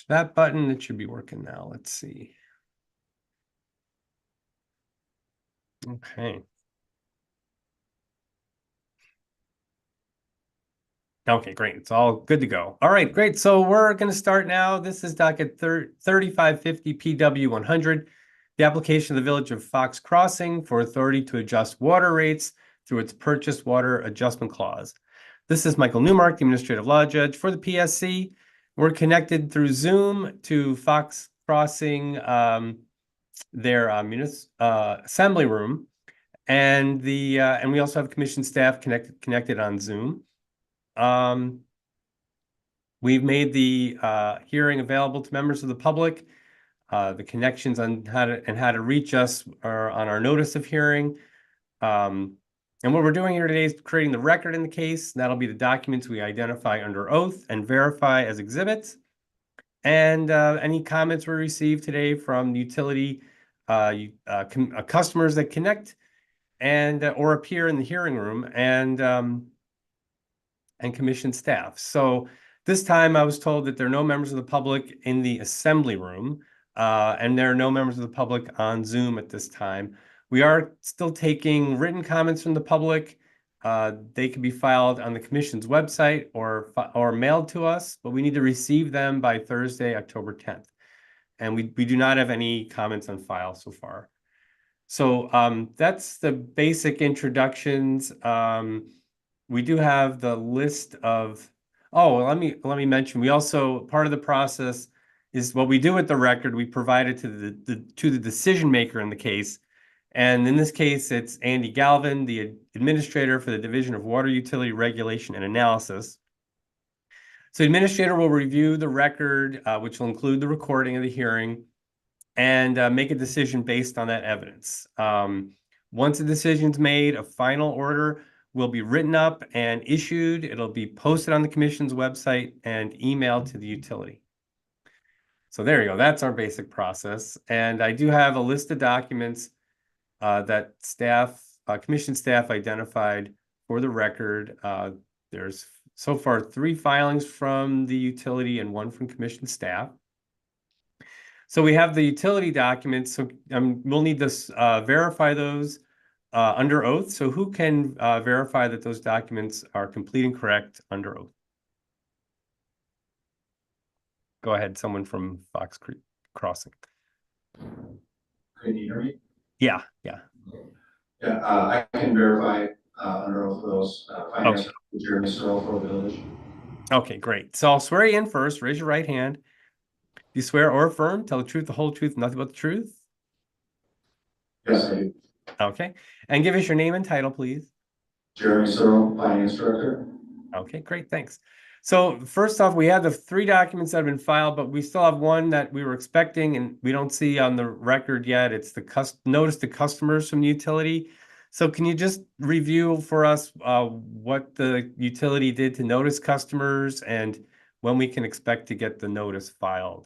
that button. It should be working now. Let's see. Okay. Okay, great. It's all good to go. All right, great. So we're going to start now. This is docket 3550 PW 100, the application of the Village of Fox Crossing for authority to adjust water rates through its purchase water adjustment clause. This is Michael Newmark, the administrative law judge for the PSC. We're connected through Zoom to Fox Crossing, their assembly room, and we also have commission staff connected on Zoom. We've made the hearing available to members of the public. The connections on how to reach us are on our notice of hearing. And what we're doing here today is creating the record in the case. That'll be the documents we identify under oath and verify as exhibits. And any comments we receive today from the utility customers that connect and or appear in the hearing room and commission staff. So this time I was told that there are no members of the public in the assembly room, and there are no members of the public on Zoom at this time. We are still taking written comments from the public. They can be filed on the commission's website or mailed to us, but we need to receive them by Thursday, October 10th. And we do not have any comments on file so far. So that's the basic introductions. We do have the list of, let me mention, we also, part of the process is what we do with the record, we provide it to the decision maker in the case. And in this case, it's Andy Galvin, the administrator for the Division of Water Utility Regulation and Analysis. So the administrator will review the record, which will include the recording of the hearing, and make a decision based on that evidence. Once a decision's made, a final order will be written up and issued. It'll be posted on the commission's website and emailed to the utility. So there you go. That's our basic process. And I do have a list of documents that commission staff identified for the record. There's so far 3 filings from the utility and 1 from commission staff. So we have the utility documents. So we'll need to verify those under oath. So who can verify that those documents are complete and correct under oath? Go ahead, someone from Fox Creek Crossing. Can you hear me? Yeah. I can verify under oath of those finance Okay. Jeremy Searle for the village. Okay, great. So I'll swear you in first. Raise your right hand. Do you swear or affirm, tell the truth, the whole truth, nothing but the truth? Yes, I do. Okay. And give us your name and title, please. Jeremy Searle, Finance Director. Okay, great. Thanks. So first off, we have the 3 documents that have been filed, but we still have one that we were expecting and we don't see on the record yet. It's the notice to customers from the utility. So can you just review for us what the utility did to notice customers and when we can expect to get the notice filed?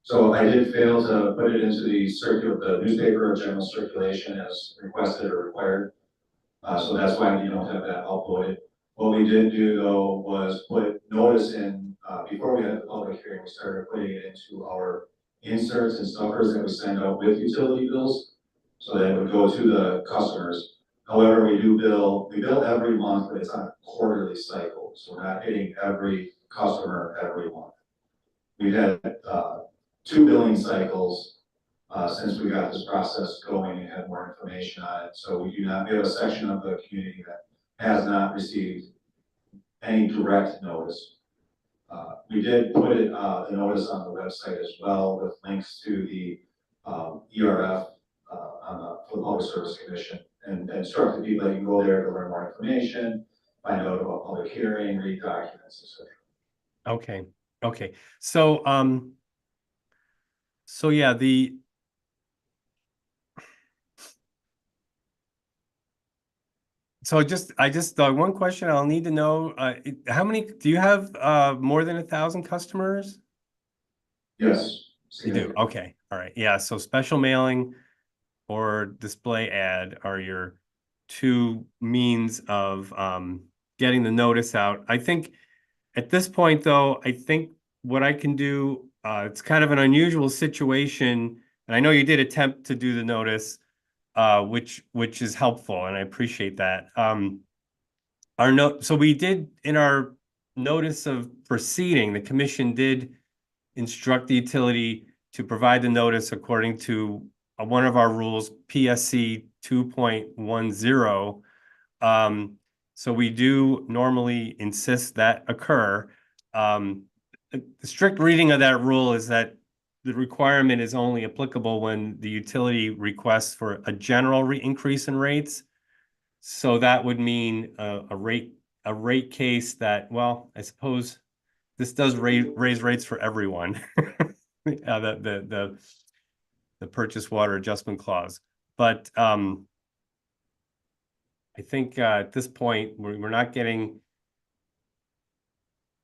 So I did fail to put it into the newspaper of general circulation as requested or required. So that's why you don't have that uploaded. What we did do though was put notice in, before we had the public hearing, we started putting it into our inserts and stuffers that we send out with utility bills. So that it would go to the customers. However, we bill every month, but it's on a quarterly cycle. So we're not hitting every customer every month. We've had 2 billing cycles since we got this process going and had more information on it. So we have a section of the community that has not received any direct notice. We did put the notice on the website as well with links to the ERF for the Public Service Commission and instruct the people that you can go there to learn more information, find out about public hearing, read documents, etc. Okay. So yeah, I just one question I'll need to know, how many, do you have more than 1,000 customers? Yes. You do? Okay. All right. Yeah. So special mailing or display ad are your 2 means of getting the notice out. I think at this point, though, I think what I can do, it's kind of an unusual situation, and I know you did attempt to do the notice, which is helpful, and I appreciate that. Our note, so we did in our notice of proceeding, the commission did instruct the utility to provide the notice according to one of our rules, PSC 2.10. So we do normally insist that occur. The strict reading of that rule is that the requirement is only applicable when the utility requests for a general increase in rates. So that would mean a rate case that, well, I suppose this does raise rates for everyone. The purchase water adjustment clause. But I think at this point, we're not getting,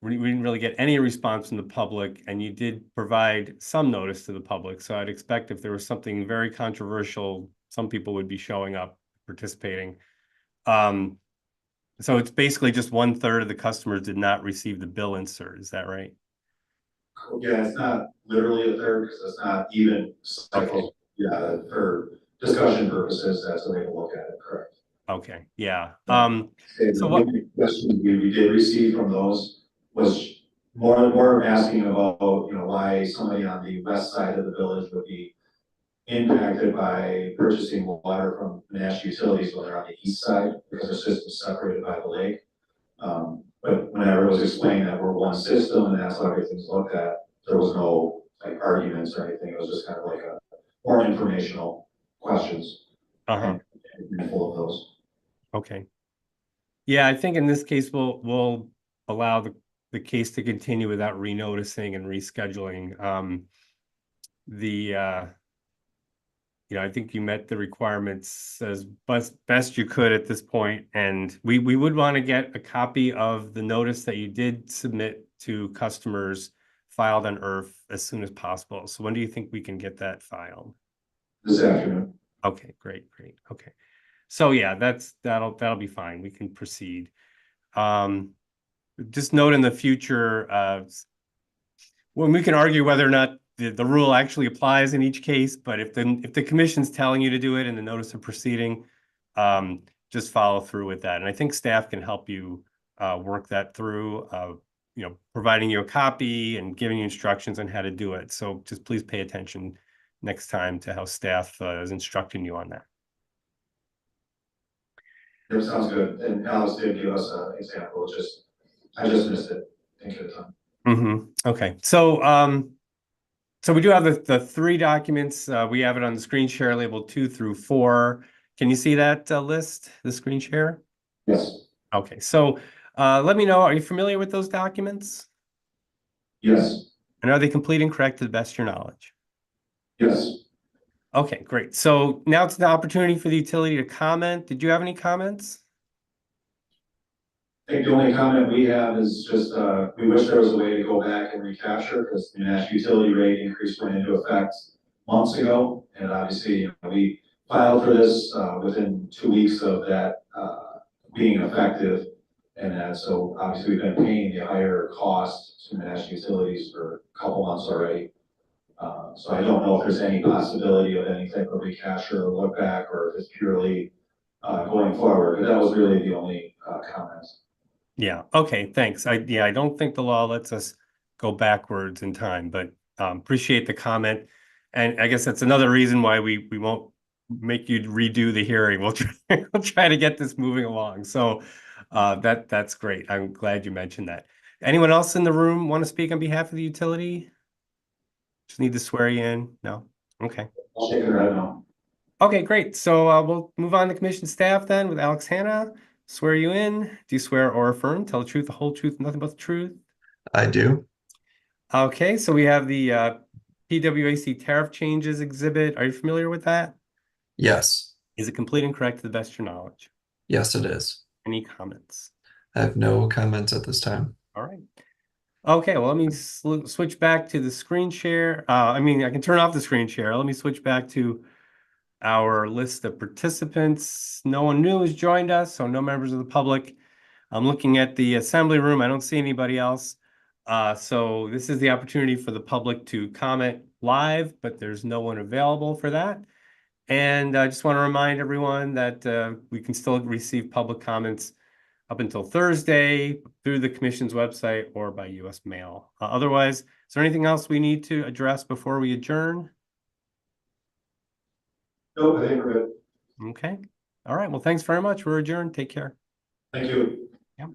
we didn't really get any response from the public, and you did provide some notice to the public. So I'd expect if there was something very controversial, some people would be showing up, participating. So it's basically just 1/3 of the customers did not receive the bill insert. Is that right? Yeah, it's not literally a third because it's not even cycles. Okay. Yeah, for discussion purposes, that's the way to look at it, correct? Okay, yeah. And So the what? only question we did receive from those was more asking about, why somebody on the west side of the village would be impacted by purchasing water from national utilities when they're on the east side, because their system's separated by the lake. But whenever it was explained that we're one system and that's how everything's looked at, there was no like arguments or anything. It was just kind of like a more informational questions. Uh-huh. And full of those. Okay. Yeah, I think in this case, we'll allow the case to continue without renoticing and rescheduling. I think you met the requirements as best you could at this point, and we would want to get a copy of the notice that you did submit to customers filed on IRF as soon as possible. So when do you think we can get that filed? This afternoon. Okay, great. Okay. So yeah, that'll be fine. We can proceed. Just note in the future, when we can argue whether or not the rule actually applies in each case, but if the commission's telling you to do it in the notice of proceeding, just follow through with that. And I think staff can help you work that through, providing you a copy and giving you instructions on how to do it. So just please pay attention next time to how staff is instructing you on that. That sounds good. And Alex did give us an example. I just missed it. Thank you. Okay. So we do have the three documents. We have it on the screen share labeled 2 through 4. Can you see that list, the screen share? Yes. Okay. So let me know, are you familiar with those documents? Yes. And are they complete and correct to the best of your knowledge? Yes. Okay, great. So now it's the opportunity for the utility to comment. Did you have any comments? I think the only comment we have is just, we wish there was a way to go back and recapture, because the national utility rate increase went into effect months ago. And obviously, we filed for this, within 2 weeks of that, being effective. And so obviously we've been paying the higher cost to national utilities for a couple months already. So I don't know if there's any possibility of any type of recapture or look back, or if it's purely, going forward, but that was really the only, comment. Yeah. Okay. Thanks. I don't think the law lets us go backwards in time, but appreciate the comment. And I guess that's another reason why we won't make you redo the hearing. We'll try to get this moving along. So that's great. I'm glad you mentioned that. Anyone else in the room want to speak on behalf of the utility? Just need to swear you in. No? Okay. I'll shake your head no. Okay, great. So we'll move on to commission staff then with Alex Hanna. Swear you in. Do you swear or affirm? Tell the truth, the whole truth, nothing but the truth? I do. Okay, so we have the PWAC tariff changes exhibit. Are you familiar with that? Yes. Is it complete and correct to the best of your knowledge? Yes, it is. Any comments? I have no comments at this time. All right. Okay, well, let me switch back to the screen share. I can turn off the screen share. Let me switch back to our list of participants. No one new has joined us, so no members of the public. I'm looking at the assembly room. I don't see anybody else. So this is the opportunity for the public to comment live, but there's no one available for that. And I just want to remind everyone that we can still receive public comments up until Thursday through the commission's website or by US mail. Otherwise, is there anything else we need to address before we adjourn? Nope, I think we're good. Okay. All right. Well, thanks very much. We're adjourned. Take care. Thank you. Yep.